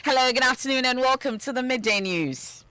Hello, good afternoon, and welcome to the Midday News.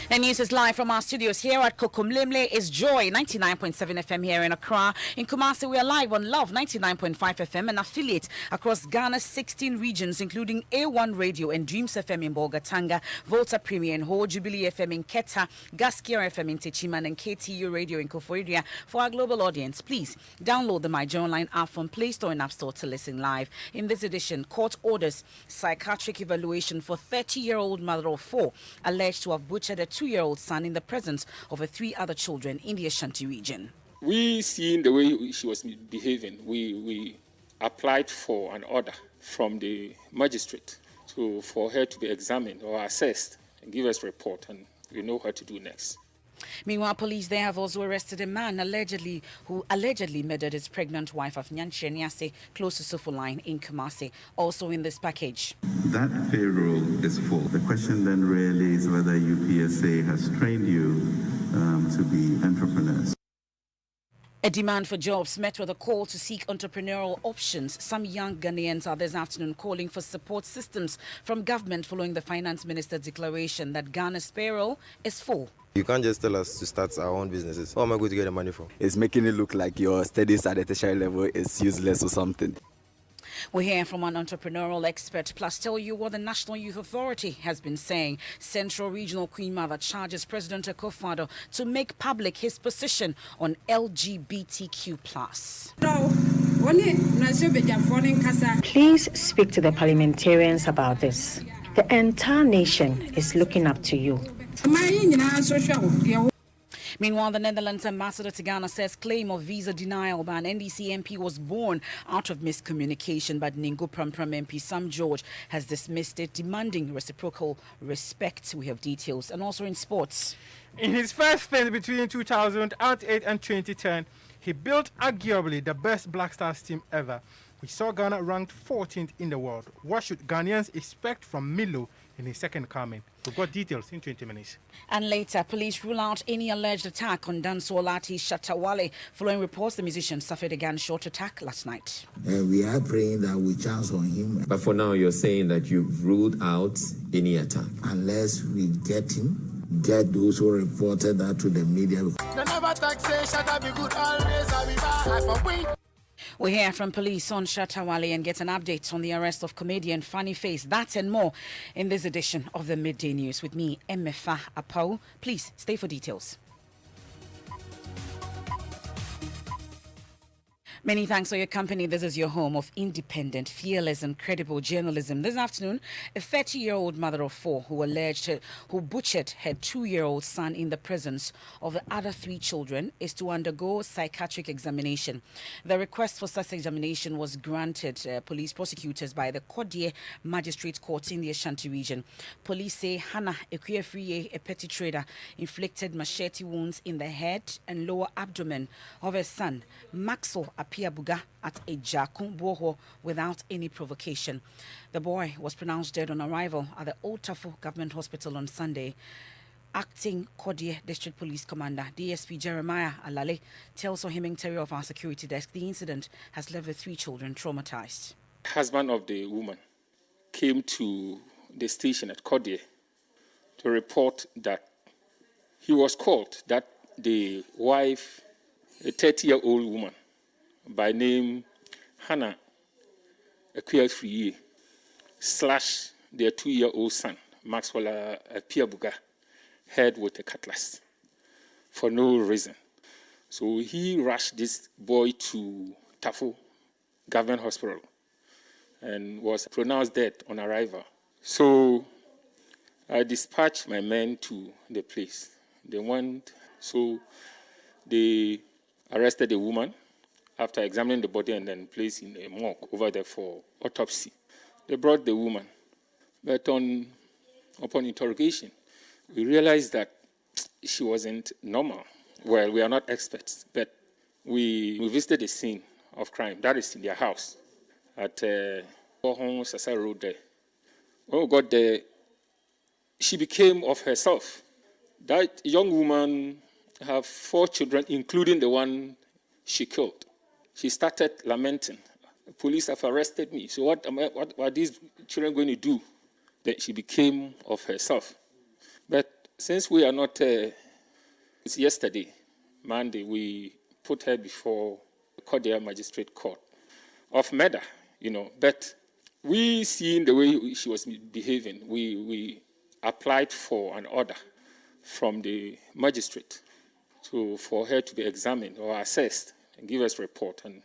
The news is live from our studios here at Kokomlemle. Is Joy 99.7 FM here in Accra. In Kumasi, we are live on Love 99.5 FM and affiliate across Ghana's 16 regions, including A1 Radio and Dreams FM in Bolgatanga, Volta Premier in Ho, Jubilee FM in Keta, Gaskier FM in Techiman, and KTU Radio in Koforidua. For our global audience, please download the My Joy Online app from Play Store and App Store to listen live. In this edition, court orders psychiatric evaluation for 30-year-old mother of 4 alleged to have butchered a 2-year-old son in the presence of 3 other children in the Ashanti region. We seen the way she was behaving. We applied for an order from the magistrate for her to be examined or assessed and give us a report, and we know what to do next. Meanwhile, police there have also arrested a man who allegedly murdered his pregnant wife of Nyanche Nyase close to Sofo Line in Kumasi. Also in this package, that payroll is full. The question then really is whether UPSA has trained you to be entrepreneurs. A demand for jobs met with a call to seek entrepreneurial options. Some young Ghanaians are this afternoon calling for support systems from government following the finance minister's declaration that Ghana's payroll is full. You can't just tell us to start our own businesses. What am I going to get the money for? It's making it look like your studies at the tertiary level is useless or something. We'll hear from an entrepreneurial expert, plus tell you what the National Youth Authority has been saying. Central Regional Queen Mother charges President Akufo-Addo to make public his position on LGBTQ+. Please speak to the parliamentarians about this. The entire nation is looking up to you. Meanwhile, the Netherlands ambassador to Ghana says claim of visa denial by an NDC MP was born out of miscommunication, but Ningo Prampram MP Sam George has dismissed it, demanding reciprocal respect. We have details. And also in sports. In his first stint between 2008 and 2010, he built arguably the best Black Stars team ever. We saw Ghana ranked 14th in the world. What should Ghanaians expect from Milo in his second coming? We've got details in 20 minutes. And later, police rule out any alleged attack on Danso-Olati Shattawale following reports the musician suffered a gunshot attack last night. We are praying that we chance on him. But for now, you're saying that you've ruled out any attack? Unless we get him, get those who reported that to the media. We'll hear from police on Shattawale and get an update on the arrest of comedian Funny Face. That and more in this edition of the Midday News with me, Emefa Apau. Please stay for details. Many thanks for your company. This is your home of independent, fearless and credible journalism. This afternoon, a 30-year-old mother of 4 who butchered her 2-year-old son in the presence of the other 3 children is to undergo psychiatric examination. The request for such examination was granted police prosecutors by the Kodie Magistrate Court in the Ashanti region. Police say Hannah Ekuefriye, a petty trader, inflicted machete wounds in the head and lower abdomen of her son, Maxwell Apiabuga, at Ejakun Boho without any provocation. The boy was pronounced dead on arrival at the Old Tafo Government Hospital on Sunday. Acting Kodie District Police Commander DSP Jeremiah Alale tells Ohiming Terry of our security desk the incident has left the 3 children traumatized. Husband of the woman came to the station at Kodie to report that he was called that the wife, a 30-year-old woman by name Hannah Ekuefriye, slashed their 2-year-old son, Maxwell Apiabuga, head with a cutlass for no reason. So he rushed this boy to Tafo Government Hospital and was pronounced dead on arrival. So I dispatched my men to the place. They arrested the woman after examining the body and then placed in a morgue over there for autopsy. They brought the woman, but upon interrogation, we realized that she wasn't normal. Well, we are not experts, but we visited the scene of crime. That is in their house at Ohon Sasa Road there. When we got there, she became of herself. That young woman have 4 children, including the one she killed. She started lamenting, police have arrested me. So what are these children going to do? Then she became of herself. But since we are not, it's yesterday, Monday, we put her before the Kodia Magistrate Court of murder, But we, seeing the way she was behaving, we applied for an order from the magistrate for her to be examined or assessed and give us a report, and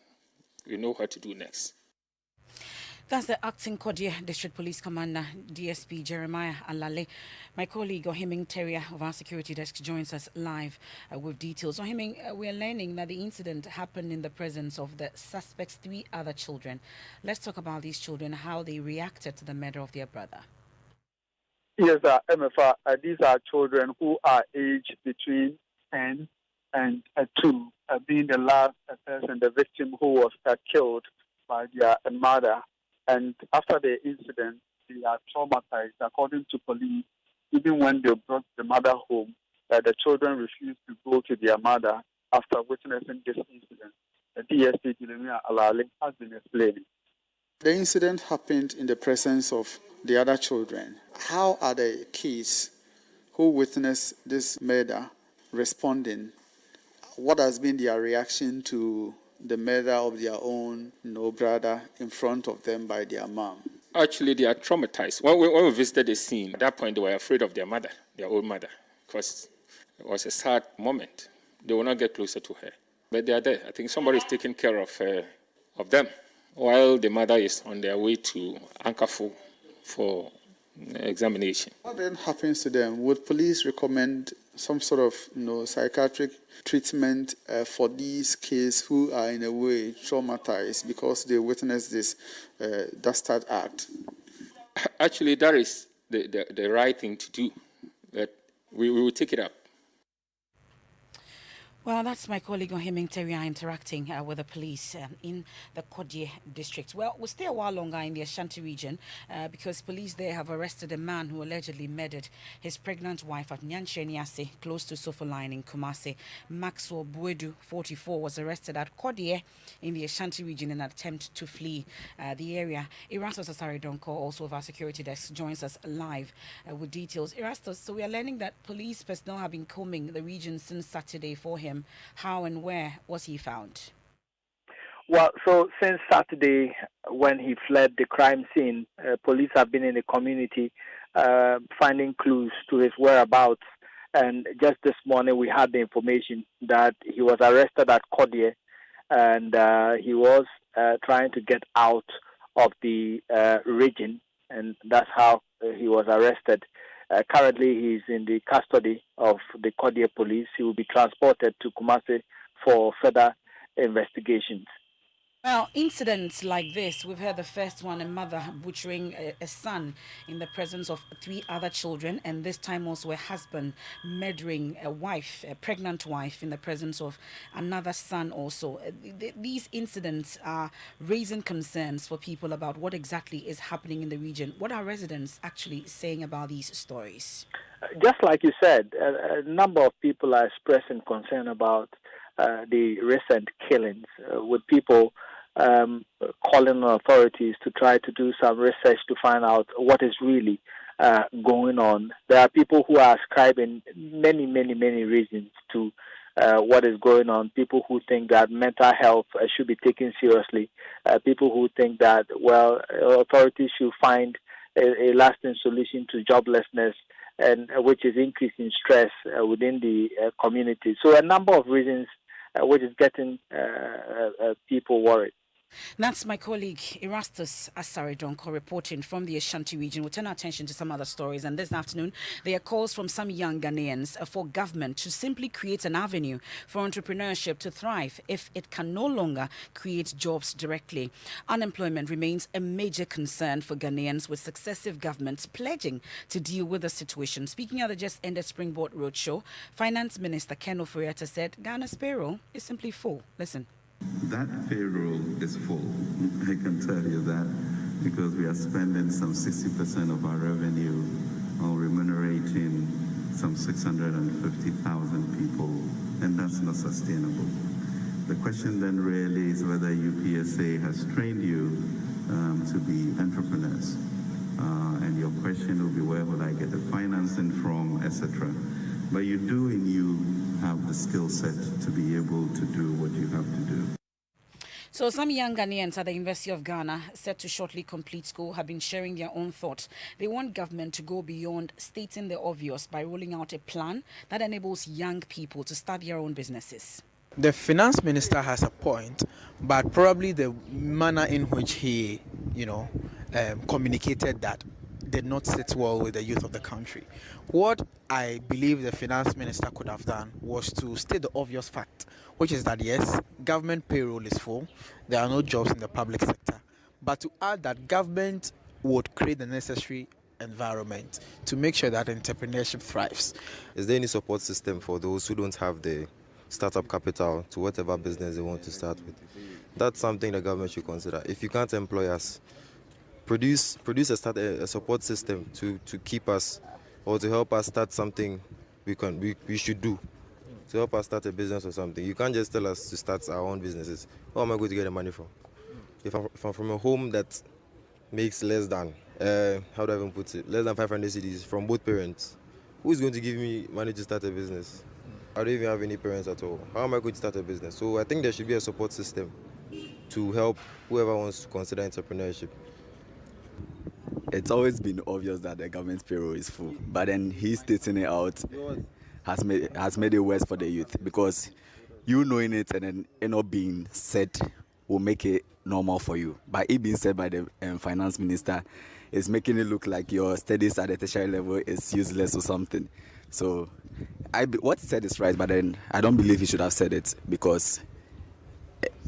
we know what to do next. That's the acting Kodia District Police Commander, DSP Jeremiah Alale. My colleague Ohiming Terrier of our security desk joins us live with details. Ohiming, we are learning that the incident happened in the presence of the suspect's 3 other children. Let's talk about these children, how they reacted to the murder of their brother. Yes, MFA, these are children who are aged between 10 and 2, being the last person, the victim who was killed by their mother. And after the incident, they are traumatized. According to police, even when they brought the mother home, the children refused to go to their mother after witnessing this incident. The DSP Jeremiah Alale has been explaining. The incident happened in the presence of the other children. How are the kids who witnessed this murder responding? What has been their reaction to the murder of their own brother in front of them by their mom? Actually, they are traumatized. When we visited the scene, at that point, they were afraid of their mother, their old mother, because it was a sad moment. They will not get closer to her. But they are there. I think somebody is taking care of them, while the mother is on their way to Ankafu for examination. What then happens to them? Would police recommend some sort of psychiatric treatment for these kids who are in a way traumatized because they witnessed this dastard act? Actually, that is the right thing to do. But we will take it up. Well, that's my colleague Ohiming Terrier interacting with the police in the Kodie district. Well, we'll stay a while longer in the Ashanti region because police there have arrested a man who allegedly murdered his pregnant wife at Nyanche Niase, close to Sofoline in Kumasi. Maxwell Buedu, 44, was arrested at Kodie in the Ashanti region in an attempt to flee the area. Erastus Asaridonko, also of our security desk, joins us live with details. Erastus, so we are learning that police personnel have been combing the region since Saturday for him. How and where was he found? Well, so since Saturday, when he fled the crime scene, police have been in the community finding clues to his whereabouts. And just this morning, we had the information that he was arrested at Kodie, and he was trying to get out of the region, and that's how he was arrested. Currently, he's in the custody of the Kodie police. He will be transported to Kumasi for further investigations. Well, incidents like this, we've heard the first one, a mother butchering a son in the presence of 3 other children, and this time also a husband murdering a wife, a pregnant wife, in the presence of another son also. These incidents are raising concerns for people about what exactly is happening in the region. What are residents actually saying about these stories? Just like you said, a number of people are expressing concern about the recent killings, with people calling on authorities to try to do some research to find out what is really going on. There are people who are ascribing many reasons to what is going on. People who think that mental health should be taken seriously. People who think that, authorities should find a lasting solution to joblessness, and which is increasing stress within the community. So a number of reasons which is getting people worried. That's my colleague Erastus Asaridonko reporting from the Ashanti region. We'll turn our attention to some other stories. And this afternoon, there are calls from some young Ghanaians for government to simply create an avenue for entrepreneurship to thrive if it can no longer create jobs directly. Unemployment remains a major concern for Ghanaians, with successive governments pledging to deal with the situation. Speaking at the just ended Springboard Roadshow, Finance Minister Ken Ofori-Atta said Ghana's payroll is simply full. Listen. That payroll is full. I can tell you that because we are spending some 60% of our revenue on remunerating some 650,000 people, and that's not sustainable. The question then really is whether UPSA has trained you to be entrepreneurs. And your question will be, where will I get the financing from, etc. But you do, and you have the skill set to be able to do what you have to do. So some young Ghanaians at the University of Ghana, set to shortly complete school, have been sharing their own thoughts. They want government to go beyond stating the obvious by rolling out a plan that enables young people to start their own businesses. The finance minister has a point, but probably the manner in which he, communicated that did not sit well with the youth of the country. What I believe the finance minister could have done was to state the obvious fact, which is that yes, government payroll is full, there are no jobs in the public sector, but to add that government would create the necessary environment to make sure that entrepreneurship thrives. Is there any support system for those who don't have the startup capital to whatever business they want to start with? That's something the government should consider. If you can't employ us, produce a support system to keep us or to help us start something we should do, to help us start a business or something. You can't just tell us to start our own businesses. Where am I going to get the money from? If I'm from a home that makes less than, how do I even put it, less than 500 cedis from both parents, who is going to give me money to start a business? I don't even have any parents at all. How am I going to start a business? So I think there should be a support system to help whoever wants to consider entrepreneurship. It's always been obvious that the government payroll is full, but then he's stating it out has made it worse for the youth, because you knowing it and then it not being said will make it normal for you. But it being said by the finance minister is making it look like your studies at the tertiary level is useless or something. So what he said is right, but then I don't believe he should have said it, because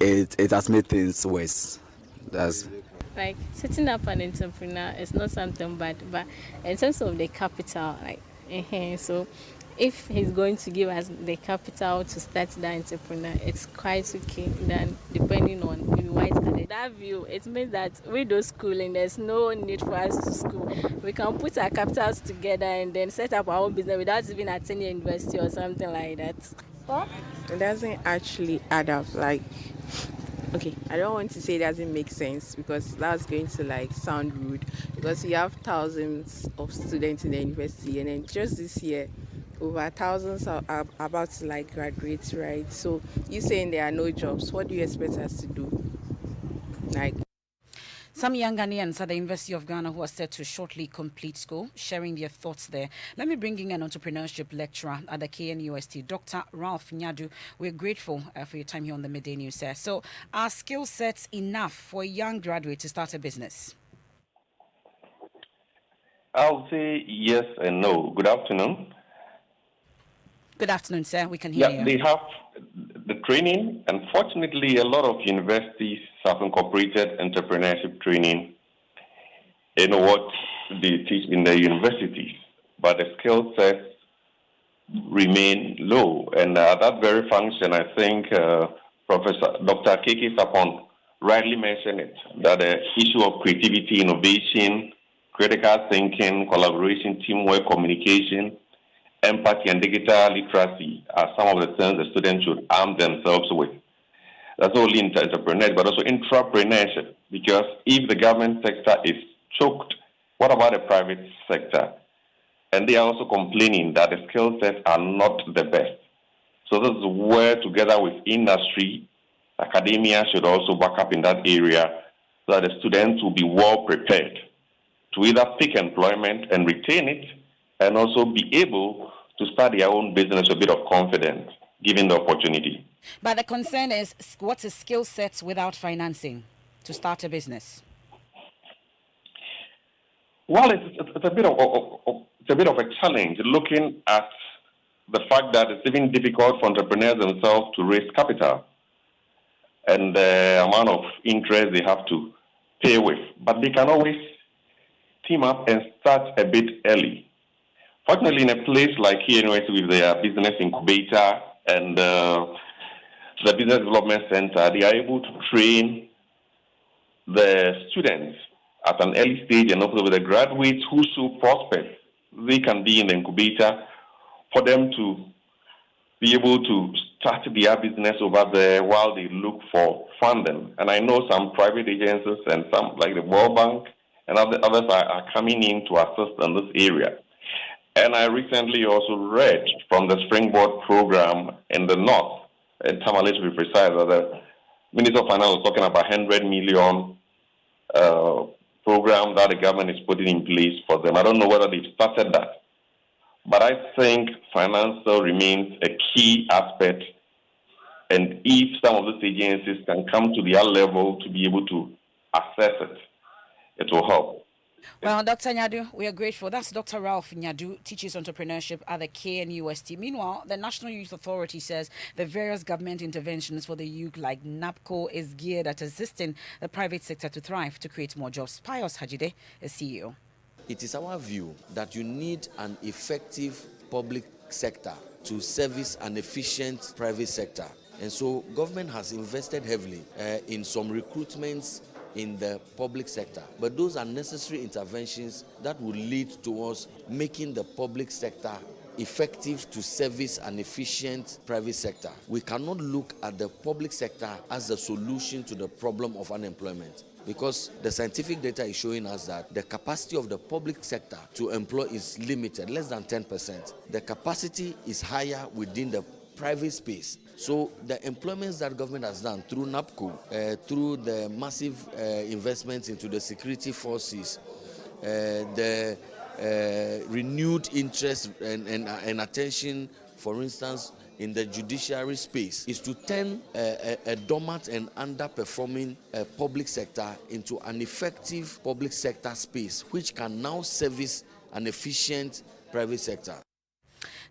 it has made things worse. Like setting up an entrepreneur is not something bad, but in terms of the capital, so if he's going to give us the capital to start the entrepreneur, it's quite okay. Then depending on maybe white card, that view, it means that we do schooling. There's no need for us to school. We can put our capitals together and then set up our own business without even attending university or something like that. It doesn't actually add up. Okay, I don't want to say it doesn't make sense, because that's going to sound rude, because you have thousands of students in the university, and then just this year over thousands are about to graduate, right? So you saying there are no jobs, what do you expect us to do? Some young Ghanaians at the University of Ghana who are set to shortly complete school, sharing their thoughts there. Let me bring in an entrepreneurship lecturer at the KNUST, Dr. Ralph Nyadu. We're grateful for your time here on the Midday News, sir. So, are skill sets enough for a young graduate to start a business? I'll say yes and no. Good afternoon. Good afternoon, sir. We can hear you. They have the training. Unfortunately, a lot of universities have incorporated entrepreneurship training in what they teach in the universities, but the skill sets remain low. And that very function, I think Professor Dr. Keke Sapon rightly mentioned it, that the issue of creativity, innovation, critical thinking, collaboration, teamwork, communication, empathy, and digital literacy are some of the things the students should arm themselves with. That's not only entrepreneurs, but also intrapreneurship, because if the government sector is choked, what about the private sector? And they are also complaining that the skill sets are not the best. So this is where, together with industry, academia should also back up in that area, so that the students will be well prepared to either pick employment and retain it, and also be able to start their own business with a bit of confidence, given the opportunity. But the concern is, what's a skill set without financing to start a business? Well, it's a bit of a challenge, looking at the fact that it's even difficult for entrepreneurs themselves to raise capital and the amount of interest they have to pay with. But they can always team up and start a bit early. Fortunately, in a place like KNUST with their business incubator and the business development center, they are able to train the students at an early stage, and also with the graduates who show prospects. They can be in the incubator for them to be able to start their business over there while they look for funding. And I know some private agencies and some, like the World Bank and others are coming in to assist in this area. And I recently also read from the Springboard program in the North, in Tamale to be precise, that the Minister of Finance was talking about 100 million program that the government is putting in place for them. I don't know whether they've started that. But I think finance still remains a key aspect. And if some of these agencies can come to their level to be able to assess it, it will help. Well, Dr. Nyadu, we are grateful. That's Dr. Ralph Nyadu, teaches entrepreneurship at the KNUST. Meanwhile, the National Youth Authority says the various government interventions for the youth, like NAPCO, is geared at assisting the private sector to thrive to create more jobs. Pius Hajide is CEO. It is our view that you need an effective public sector to service an efficient private sector. And so government has invested heavily in some recruitments in the public sector. But those are necessary interventions that will lead towards making the public sector effective to service an efficient private sector. We cannot look at the public sector as the solution to the problem of unemployment, because the scientific data is showing us that the capacity of the public sector to employ is limited, less than 10%. The capacity is higher within the private space. So the employments that government has done through NAPCO, through the massive investments into the security forces, the renewed interest and attention, for instance, in the judiciary space, is to turn a dormant and underperforming public sector into an effective public sector space, which can now service an efficient private sector.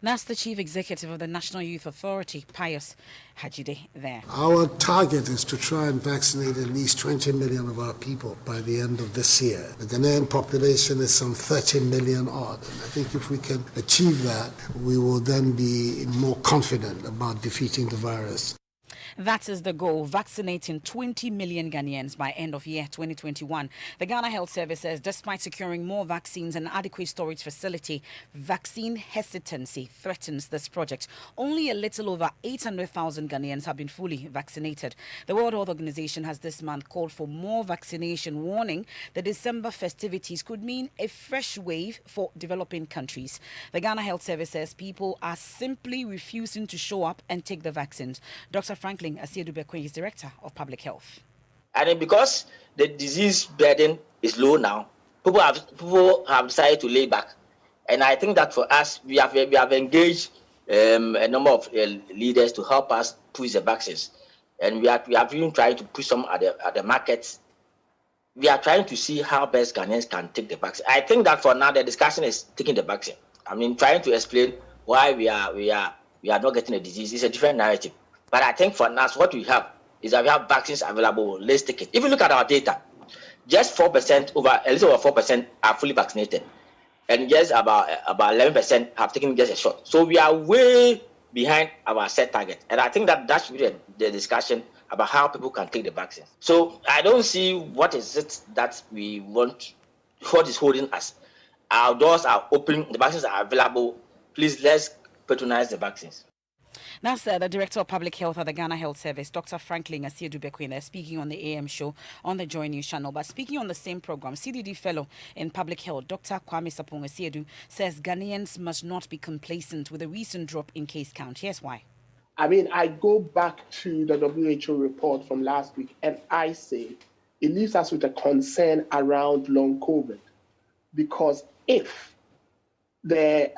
That's the Chief Executive of the National Youth Authority, Pius Hajide, there. Our target is to try and vaccinate at least 20 million of our people by the end of this year. The Ghanaian population is some 30 million odd. And I think if we can achieve that, we will then be more confident about defeating the virus. That is the goal, vaccinating 20 million Ghanaians by end of year 2021. The Ghana Health Service says despite securing more vaccines and adequate storage facility, vaccine hesitancy threatens this project. Only a little over 800,000 Ghanaians have been fully vaccinated. The World Health Organization has this month called for more vaccination, warning the December festivities could mean a fresh wave for developing countries. The Ghana Health Service says people are simply refusing to show up and take the vaccines. Dr. Franklin Asiedu-Bekwe is Director of Public Health. And because the disease burden is low now, people have decided to lay back. And I think that for us, we have engaged a number of leaders to help us push the vaccines. And we have been trying to push some at the markets. We are trying to see how best Ghanaians can take the vaccine. I think that for now, the discussion is taking the vaccine. I mean, trying to explain why we are not getting the disease is a different narrative. But I think for us, what we have is that we have vaccines available. Let's take it. If you look at our data, just 4%, a little over 4% are fully vaccinated. And just about 11% have taken just a shot. So we are way behind our set target. And I think that should be the discussion about how people can take the vaccine. So I don't see what is it that we want, what is holding us. Our doors are open, the vaccines are available. Please, let's patronize the vaccines. That's the Director of Public Health at the Ghana Health Service, Dr. Franklin Asiedu-Bekwe, speaking on the AM show on the Joy News channel. But speaking on the same program, CDD Fellow in Public Health, Dr. Kwame Sapong Asiedu, says Ghanaians must not be complacent with a recent drop in case count. Here's why. I mean, I go back to the WHO report from last week, and I say it leaves us with a concern around long COVID. Because if the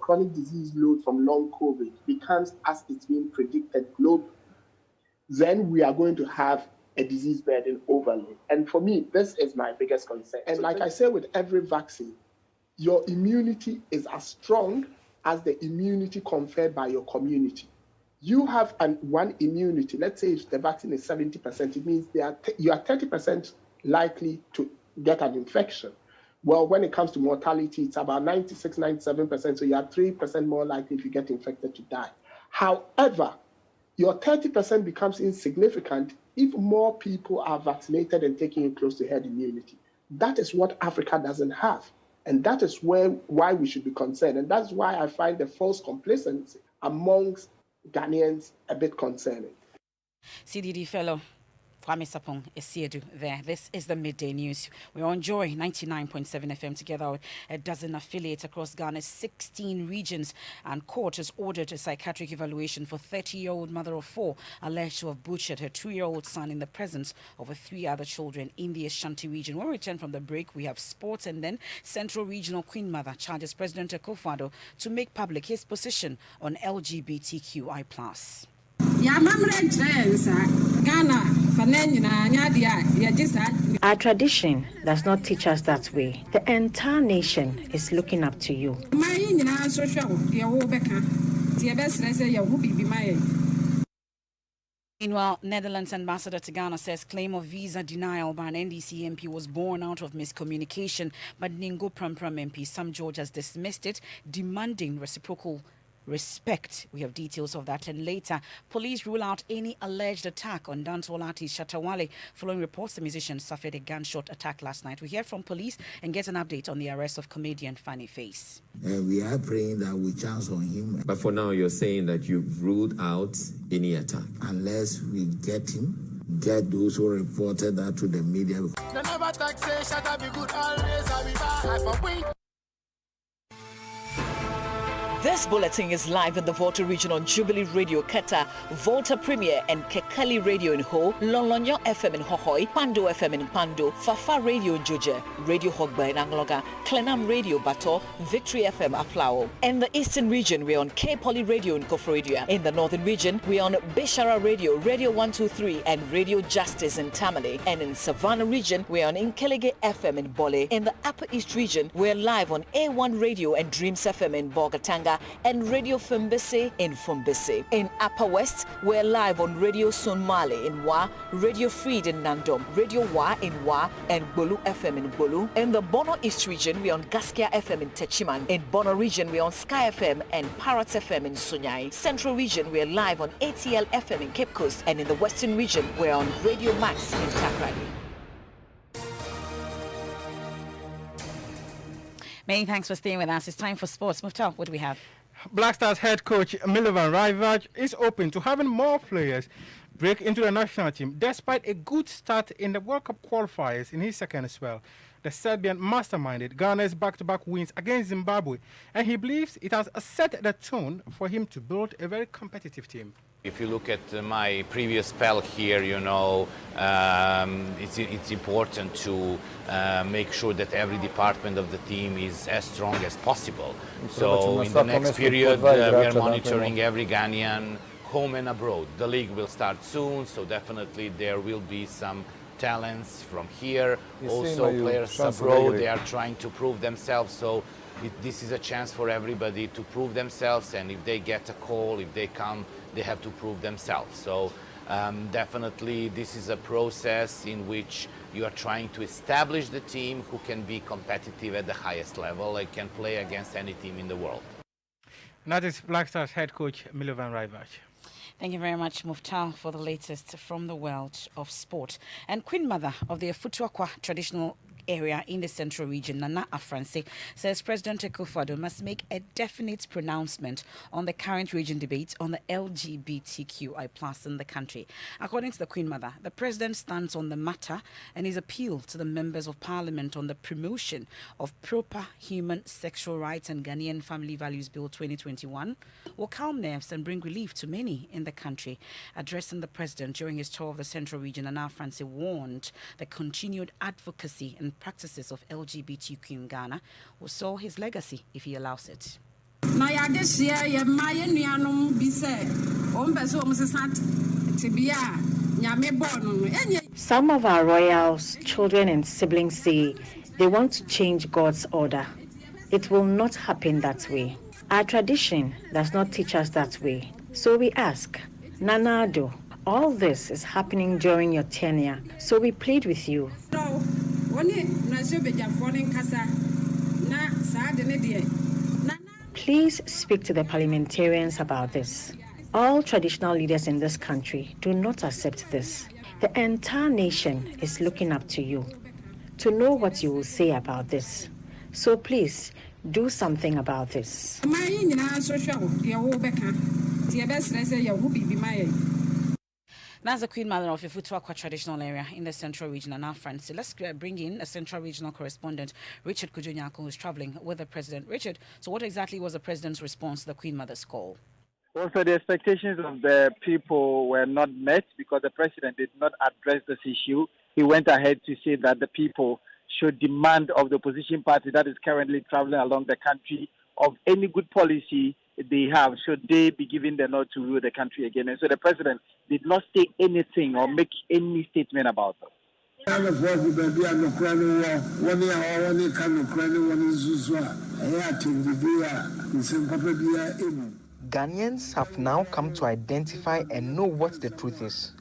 chronic disease load from long COVID becomes as it's been predicted globally, then we are going to have a disease burden overload. And for me, this is my biggest concern. And like I say with every vaccine, your immunity is as strong as the immunity conferred by your community. You have one immunity. Let's say if the vaccine is 70%, it means you are 30% likely to get an infection. Well, when it comes to mortality, it's about 96, 97%. So you are 3% more likely if you get infected to die. However, your 30% becomes insignificant if more people are vaccinated and taking it close to herd immunity. That is what Africa doesn't have. And that is why we should be concerned. And that's why I find the false complacency amongst Ghanaians a bit concerning. CDD fellow Kwame Sapong Esiedu there. This is the Midday News. We're on Joy 99.7 FM together with a dozen affiliates across Ghana's 16 regions. And court has ordered a psychiatric evaluation for 30-year-old mother of 4 alleged to have butchered her 2-year-old son in the presence of her 3 other children in the Ashanti region. When we return from the break, we have sports, and then Central Regional Queen Mother charges President Akufo-Addo to make public his position on LGBTQI+. Our tradition does not teach us that way. The entire nation is looking up to you. Meanwhile, Netherlands ambassador to Ghana says claim of visa denial by an NDC MP was born out of miscommunication, but Ningo Prampram MP Sam George has dismissed it, demanding reciprocal respect. We have details of that. And later, police rule out any alleged attack on dancehall artist Shatawale following reports the musician suffered a gunshot attack last night. We hear from police and get an update on the arrest of comedian Fanny Face. We are praying that we chance on him. But for now, you're saying that you've ruled out any attack. Unless we get him, get those who reported that to the media. This bulletin is live in the Volta region on Jubilee Radio Keta, Volta Premier and Kekali Radio in Ho, Lolonyo FM in Hohoi, Pando FM in Pando, Fafa Radio in Joje, Radio Hogba in Angloga, Klenam Radio Bato, Victory FM Aplao. In the Eastern region, we're on K-Poly Radio in Kofrodia. In the Northern region, we're on Bishara Radio, Radio 123 and Radio Justice in Tamale. And in Savannah region, we're on Inkelege FM in Bole. In the Upper East region, we're live on A1 Radio and Dreams FM in Bogatanga and Radio Fumbese in Fumbese. In Upper West, we're live on Radio Sonmale in Wa, Radio Freed in Nandom, Radio Wa in Wa, and Bolu FM in Bolu. In the Bono East region, we're on Gaskia FM in Techiman. In Bono region, we're on Sky FM and Parrots FM in Sunyai. Central region, we're live on ATL FM in Cape Coast. And in the Western region, we're on Radio Max in Takrady. Many thanks for staying with us. It's time for sports. Mufta, what do we have? Black Stars head coach Milovan Rajvac is open to having more players break into the national team despite a good start in the World Cup qualifiers in his second spell. The Serbian masterminded Ghana's back-to-back wins against Zimbabwe, and he believes it has set the tone for him to build a very competitive team. If you look at my previous spell here, you know, it's important to make sure that every department of the team is as strong as possible. So in the next period, we are monitoring every Ghanaian home and abroad. The league will start soon, so definitely there will be some talents from here. Also players abroad, they are trying to prove themselves. So this is a chance for everybody to prove themselves, and if they get a call, if they come, they have to prove themselves. So definitely this is a process in which you are trying to establish the team who can be competitive at the highest level and can play against any team in the world. And that is Black Stars head coach Milovan Rajvac. Thank you very much, Muftar, for the latest from the world of sport. And Queen Mother of the Afutuakwa traditional area in the Central region, Nana Afranse, says President Akufo-Addo must make a definite pronouncement on the current region debate on the LGBTQI+ in the country. According to the Queen Mother, the President stands on the matter, and his appeal to the members of Parliament on the promotion of proper human sexual rights and Ghanaian Family Values Bill 2021 will calm nerves and bring relief to many in the country. Addressing the President during his tour of the Central region, Nana Afranse warned the continued advocacy and practices of LGBTQ in Ghana will soar his legacy if he allows it. Some of our royals, children and siblings say they want to change God's order. It will not happen that way. Our tradition does not teach us that way. So we ask, Nana Addo, all this is happening during your tenure, so we plead with you. Please speak to the parliamentarians about this. All traditional leaders in this country do not accept this. The entire nation is looking up to you to know what you will say about this. So please do something about this. That's the Queen Mother of Ifutuakwa traditional area in the Central Region. And now, friends, so let's bring in a Central Regional correspondent, Richard Kujunyako, who's traveling with the President. Richard, so what exactly was the President's response to the Queen Mother's call? Also, the expectations of the people were not met because the President did not address this issue. He went ahead to say that the people should demand of the opposition party that is currently traveling along the country of any good policy they have, should they be given the nod to rule the country again. And so the President did not say anything or make any statement about it. Ghanaians have now come to identify and know what the truth is.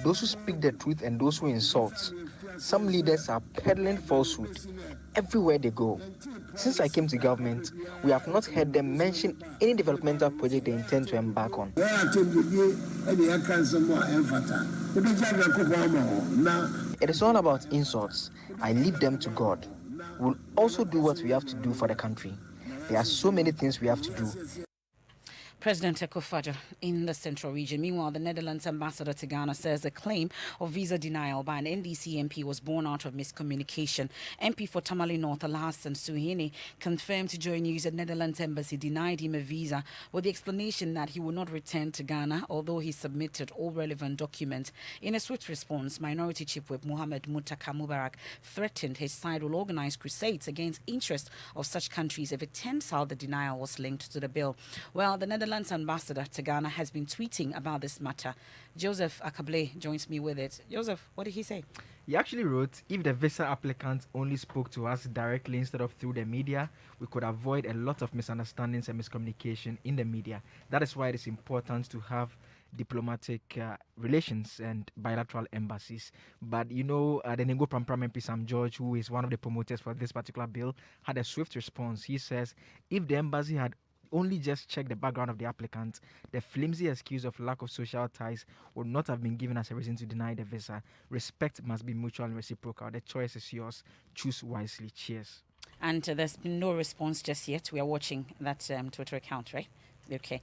Those who speak the truth and those who insult. Some leaders are peddling falsehood everywhere they go. Since I came to government, we have not heard them mention any developmental project they intend to embark on. It is all about insults. I leave them to God. We'll also do what we have to do for the country. There are so many things we have to do. President Akufo-Addo in the Central Region. Meanwhile, the Netherlands ambassador to Ghana says the claim of visa denial by an NDC MP was born out of miscommunication. MP for Tamale North, Alhassan Suhini, confirmed to Joy News that Netherlands embassy denied him a visa with the explanation that he would not return to Ghana, although he submitted all relevant documents. In a swift response, Minority Chief Whip Mohamed Muttaka Mubarak threatened his side will organize crusades against interests of such countries if it turns out the denial was linked to the bill. Well, the Netherlands ambassador to Ghana has been tweeting about this matter. Joseph Akable joins me with it. Joseph, what did he say? He actually wrote, if the visa applicant only spoke to us directly instead of through the media, we could avoid a lot of misunderstandings and miscommunication in the media. That is why it is important to have diplomatic relations and bilateral embassies. But the Nengo Prampram MP Sam George, who is one of the promoters for this particular bill, had a swift response. He says, if the embassy had only just check the background of the applicant, the flimsy excuse of lack of social ties would not have been given as a reason to deny the visa. Respect must be mutual and reciprocal. The choice is yours. Choose wisely. Cheers. And there's been no response just yet. We are watching that Twitter account, right? Okay,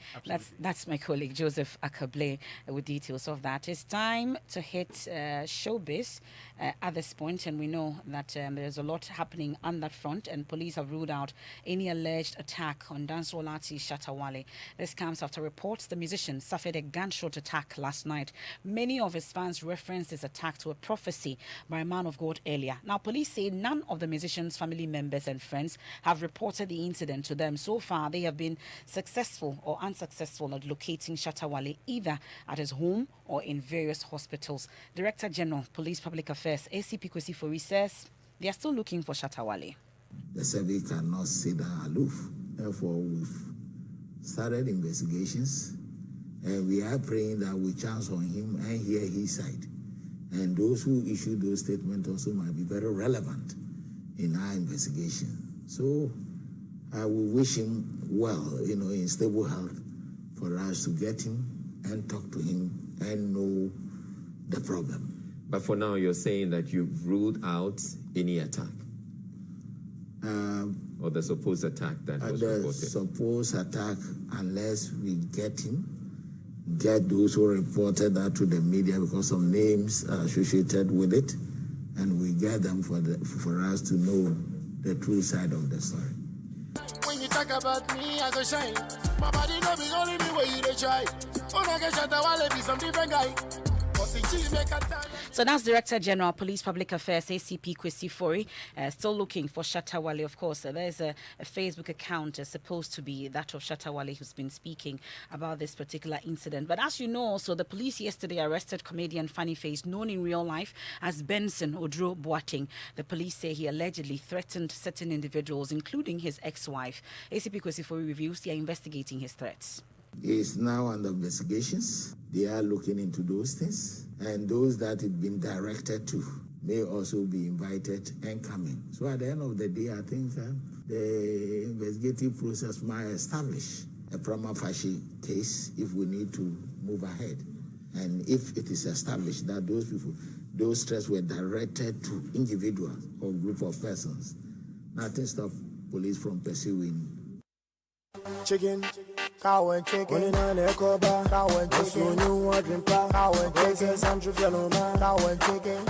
that's my colleague Joseph Akable with details of that. It's time to hit showbiz at this point, and we know that there's a lot happening on that front, and police have ruled out any alleged attack on dancehall artist Shatta Wale. This comes after reports the musician suffered a gunshot attack last night. Many of his fans referenced this attack to a prophecy by a man of God earlier. Now, police say none of the musician's family members and friends have reported the incident to them. So far, they have been successful or unsuccessful at locating Shatta Wale either at his home or in various hospitals. Director General, Police Public Affairs, ACP Kwesi Fori, says they are still looking for Shatta Wale. The service cannot sit down aloof. Therefore, we've started investigations, and we are praying that we chance on him and hear his side. And those who issue those statements also might be very relevant in our investigation. So I will wish him well, in stable health, for us to get him and talk to him and know the problem. But for now, you're saying that you've ruled out any attack? Or the supposed attack that was reported? The supposed attack, unless we get those who reported that to the media because of names associated with it, and we get them for us to know the true side of the story. When you talk about me, I go shine. My body don't be only the way you try. When I get shot, I will be some different guy. So that's Director General, Police Public Affairs, ACP Kwesi Fori, still looking for Shatta Wale. Of course, there's a Facebook account supposed to be that of Shatta Wale who's been speaking about this particular incident. But as you know, also, the police yesterday arrested comedian Funny Face, known in real life as Benson Odro Boateng. The police say he allegedly threatened certain individuals, including his ex-wife. ACP Kwesi Fori reveals they are investigating his threats. He is now under investigations. They are looking into those things. And those that it's been directed to may also be invited and coming. So at the end of the day, I think the investigative process might establish a prima facie case if we need to move ahead. And if it is established that those threats were directed to individuals or group of persons, nothing stops police from pursuing. Chicken, cow and chicken, cow and chicken, cow and chicken, some cow and chicken.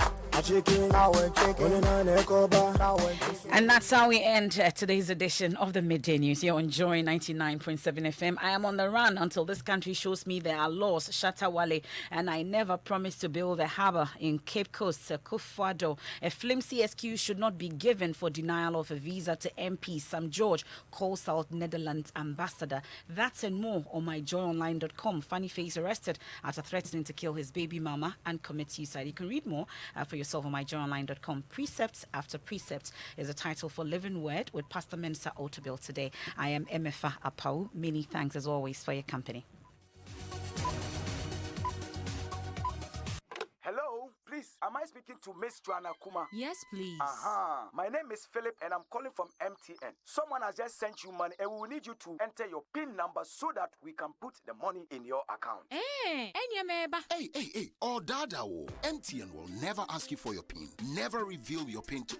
And that's how we end today's edition of the Midday News. You're enjoying 99.7 FM. I am on the run until this country shows me there are laws, Shatawale, and I never promised to build a harbour in Cape Coast, Kufuado. A flimsy excuse should not be given for denial of a visa to MP Sam George, calls out Netherlands ambassador. That and more on myjoyonline.com. Funny face arrested after threatening to kill his baby mama and commit suicide. You can read more for yourself on myjoyonline.com. Precepts After Precepts is a title for Living Word with Pastor Mensa Otabil today. I am Emefa Apau. Many thanks as always for your company. Hello, please, am I speaking to Miss Joanna Kuma? Yes, please. My name is Philip and I'm calling from MTN. Someone has just sent you money and we will need you to enter your PIN number so that we can put the money in your account. Hey, Hey, all dada. MTN will never ask you for your PIN. Never reveal your PIN to